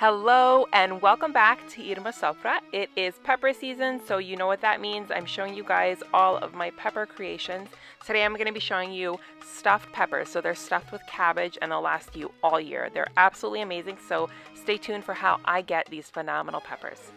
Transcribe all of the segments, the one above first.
Hello and welcome back to Irma Sofra. It is pepper season, so you know what that means. I'm showing you guys all of my pepper creations. Today I'm going to be showing you stuffed peppers. So they're stuffed with cabbage and they'll last you all year. They're absolutely amazing, so stay tuned for how I get these phenomenal peppers.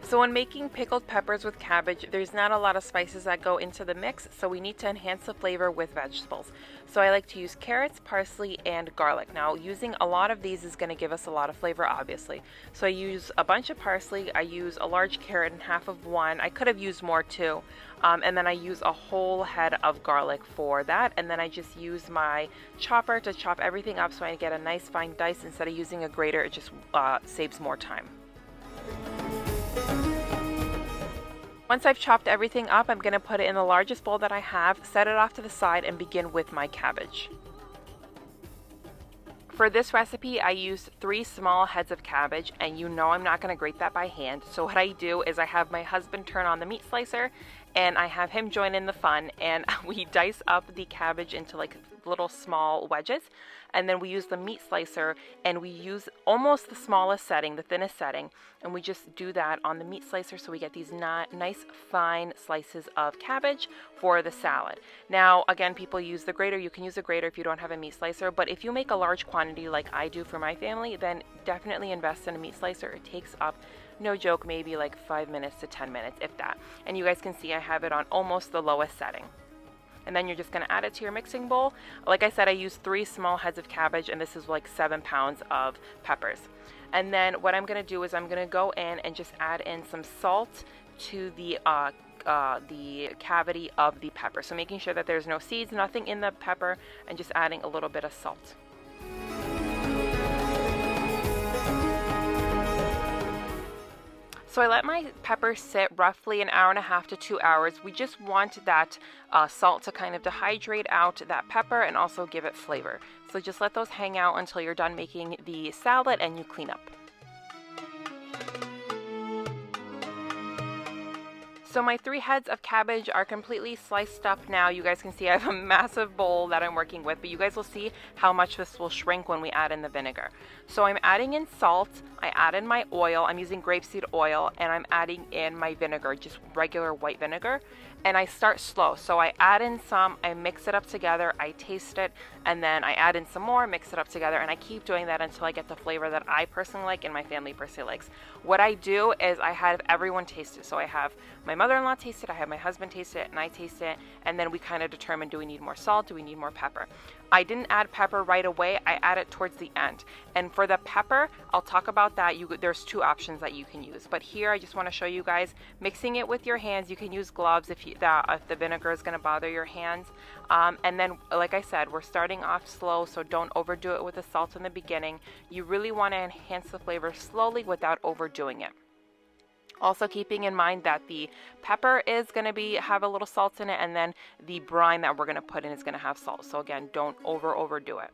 So when making pickled peppers with cabbage, there's not a lot of spices that go into the mix, so we need to enhance the flavor with vegetables. So I like to use carrots, parsley, and garlic. Now, using a lot of these is going to give us a lot of flavor, obviously. So I use a bunch of parsley, I use a large carrot and half of one. I could have used more too. And then I use a whole head of garlic for that. And then I just use my chopper to chop everything up so I get a nice fine dice. Instead of using a grater, it just saves more time. Once I've chopped everything up, I'm going to put it in the largest bowl that I have, set it off to the side, and begin with my cabbage. For this recipe, I used 3 small heads of cabbage, and you know I'm not going to grate that by hand. So what I do is I have my husband turn on the meat slicer, and I have him join in the fun, and we dice up the cabbage into like little small wedges, and then we use the meat slicer and we use almost the smallest setting, the thinnest setting, and we just do that on the meat slicer so we get these nice fine slices of cabbage for the salad. Now again, people use the grater. You can use a grater if you don't have a meat slicer, but if you make a large quantity like I do for my family, then definitely invest in a meat slicer. It takes up, no joke, maybe like 5 minutes to 10 minutes, if that. And you guys can see I have it on almost the lowest setting. And then you're just going to add it to your mixing bowl. Like I said, I used 3 small heads of cabbage, and this is like 7 pounds of peppers. And then what I'm going to do is I'm going to go in and just add in some salt to the cavity of the pepper. So making sure that there's no seeds, nothing in the pepper, and just adding a little bit of salt. So I let my pepper sit roughly an hour and a half to 2 hours. We just want that salt to kind of dehydrate out that pepper and also give it flavor. So just let those hang out until you're done making the salad and you clean up. So my 3 heads of cabbage are completely sliced up now. You guys can see I have a massive bowl that I'm working with, but you guys will see how much this will shrink when we add in the vinegar. So I'm adding in salt, I add in my oil, I'm using grapeseed oil, and I'm adding in my vinegar, just regular white vinegar. And I start slow. So I add in some, I mix it up together, I taste it, and then I add in some more, mix it up together, and I keep doing that until I get the flavor that I personally like and my family personally likes. What I do is I have everyone taste it. So I have my mother-in-law taste it, I have my husband taste it, and I taste it, and then we kind of determine, do we need more salt, do we need more pepper? I didn't add pepper right away, I add it towards the end. And for the pepper, I'll talk about that. There's 2 options that you can use. But here I just want to show you guys mixing it with your hands. You can use gloves if the vinegar is going to bother your hands. And then, like I said, we're starting off slow, so don't overdo it with the salt in the beginning. You really want to enhance the flavor slowly without overdoing it. Also keeping in mind that the pepper is going to have a little salt in it, and then the brine that we're going to put in is going to have salt. So again, don't overdo it.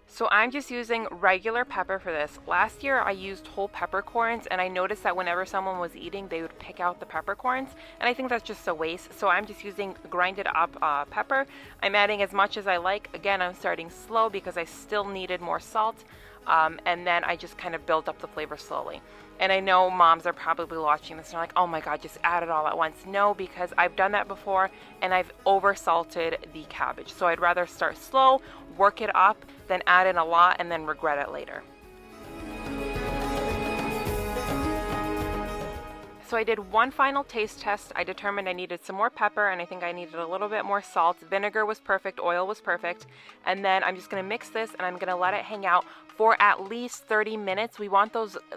So I'm just using regular pepper for this. Last year I used whole peppercorns, and I noticed that whenever someone was eating, they would pick out the peppercorns, and I think that's just a waste. So I'm just using grinded up pepper. I'm adding as much as I like. Again, I'm starting slow because I still needed more salt. And then I just kind of build up the flavor slowly. And I know moms are probably watching this and they're like, oh my God, just add it all at once. No, because I've done that before and I've over-salted the cabbage. So I'd rather start slow, work it up, than add in a lot and then regret it later. So I did one final taste test. I determined I needed some more pepper, and I think I needed a little bit more salt. Vinegar was perfect, oil was perfect. And then I'm just gonna mix this and I'm gonna let it hang out for at least 30 minutes. We want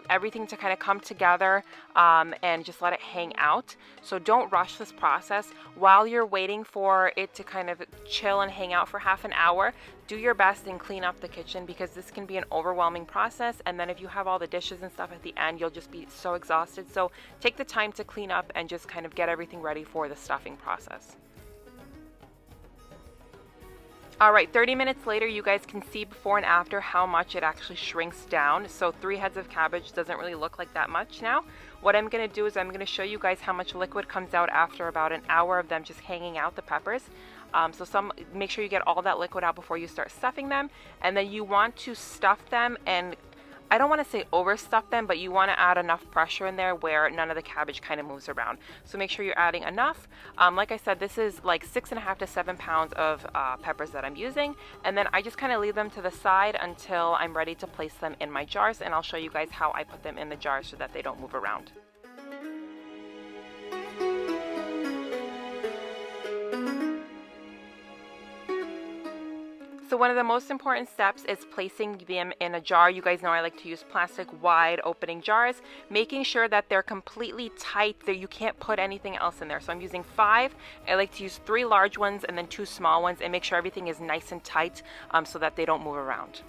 everything to kind of come together and just let it hang out. So don't rush this process. While you're waiting for it to kind of chill and hang out for half an hour, do your best and clean up the kitchen, because this can be an overwhelming process. And then if you have all the dishes and stuff at the end, you'll just be so exhausted. So take the time to clean up and just kind of get everything ready for the stuffing process. All right, 30 minutes later, you guys can see before and after how much it actually shrinks down. So 3 heads of cabbage doesn't really look like that much now. What I'm gonna do is I'm gonna show you guys how much liquid comes out after about an hour of them just hanging out, the peppers. So make sure you get all that liquid out before you start stuffing them, and then you want to stuff them, and I don't want to say overstuff them, but you want to add enough pressure in there where none of the cabbage kind of moves around. So make sure you're adding enough. Like I said, this is like 6.5 to 7 pounds of peppers that I'm using, and then I just kind of leave them to the side until I'm ready to place them in my jars, and I'll show you guys how I put them in the jars so that they don't move around. So one of the most important steps is placing them in a jar. You guys know I like to use plastic wide opening jars, making sure that they're completely tight, that you can't put anything else in there. So I'm using 5. I like to use 3 large ones and then 2 small ones, and make sure everything is nice and tight so that they don't move around.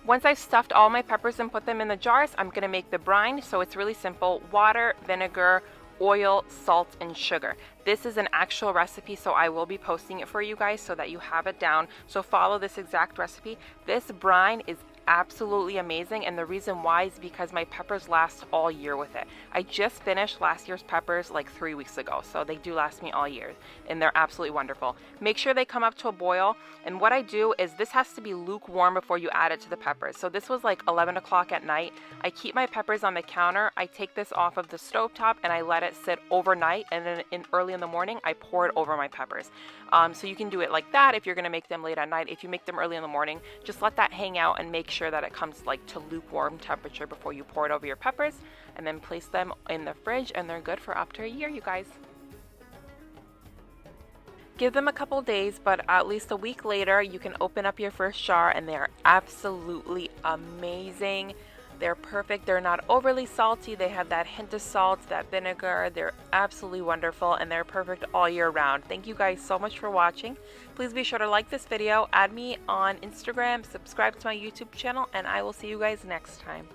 Once I've stuffed all my peppers and put them in the jars, I'm going to make the brine. So it's really simple: water, vinegar, oil, salt, and sugar. This is an actual recipe, so I will be posting it for you guys so that you have it down. So follow this exact recipe. This brine is absolutely amazing, and the reason why is because my peppers last all year with it. I just finished last year's peppers like 3 weeks ago, so they do last me all year, and they're absolutely wonderful. Make sure they come up to a boil, and what I do is this has to be lukewarm before you add it to the peppers. So this was like 11 o'clock at night. I keep my peppers on the counter. I take this off of the stovetop and I let it sit overnight, and then early in the morning I pour it over my peppers. So you can do it like that if you're going to make them late at night. If you make them early in the morning, just let that hang out and make sure that it comes like to lukewarm temperature before you pour it over your peppers, and then place them in the fridge, and they're good for up to a year, you guys. Give them a couple days, but at least a week later you can open up your first jar, and they're absolutely amazing. They're perfect. They're not overly salty. They have that hint of salt, that vinegar. They're absolutely wonderful, and they're perfect all year round. Thank you guys so much for watching. Please be sure to like this video, add me on Instagram, subscribe to my YouTube channel, and I will see you guys next time.